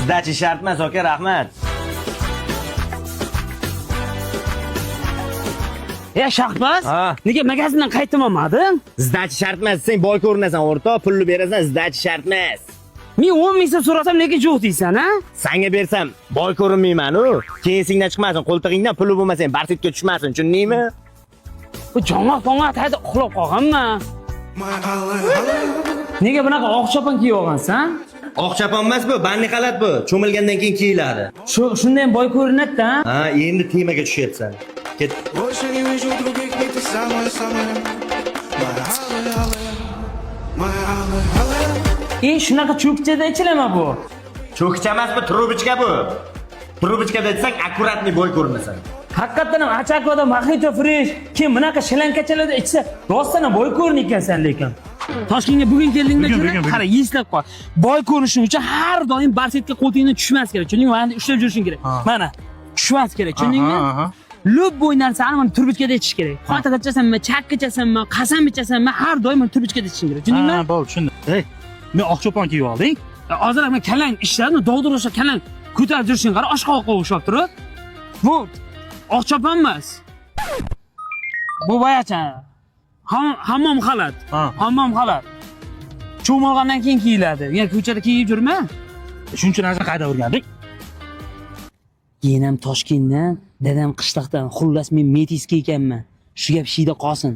Sizdachi shart emas, aka, rahmat. Shahbaz, Ha. nega magazindan qaytolmading? Sizdachi shart emas, sen boy ko'rinasan, o'rtoq, pulni berasan, sizdachi shart emas. Men 10 ming so'm so'rasam nega yo'q deysan, ha? Senga bersam boy ko'rinmayman-u. Keyin esingdan chiqmasin, qo'ltig'ingdan puli bo'lmasa, barsitga tushmasin, tushundingmi? Bu jonga tayda uxlab qolganman. Nega bunaqa oq chopon kiyib olgansan? Oq chopon emas bu, banni xalat bu. Cho'milgandan keyin kiyiladi. Shunda ham boy ko'rinadi-da. Ha, endi temaga tushyapsan. Ket. Больше не вижу других, ведь ты самая-самая. Моя алая. Shunaqa cho'kchada ichilama bu. Cho'kcha emas bu, trubichka bu. Trubichkada aytsang, akkuratni boy ko'rinasan. Haqiqatan ham achakvada mojito fresh, kim bunaqa shilankachalarda ichsa, rostdan boy ko'rin ekansan lekin. Toshkentga bugun keldingda Bugun. qara, eslab qol. Boy ko'rinishing uchun har doim barsetga qo'ltingni tushmas kerak. Tushundingmi? Mana ushlab yurishing kerak. Mana, tushmas kerak. Tushundingmi? Lub bo'ynarsan, mana turbichkada ichish kerak. Xotin ichasanmi, chak ichasanmi, qasam ichasanmi, har doim turbichkada ichishing kerak. Tushundingmi? Ha, bo'ldi, tushundim. Men oq chopon kiyib olding. Hozir men kalang ishlarni dovdirashga kalang ko'tarib yurishing qara, oshqovoqqa o'xshab turib. Bu oq chopon emas. Bu boyacha hammom xalat. Hammom xalat. Cho'milgandan keyin kiyiladi. Yani ko'chada kiyib yurma. Shuning uchun narsa qayda o'rgandik? Yenam Toshkentdan, dadam qishloqdan, xullas men metiska ekanman. Shu gap shiyda qolsin.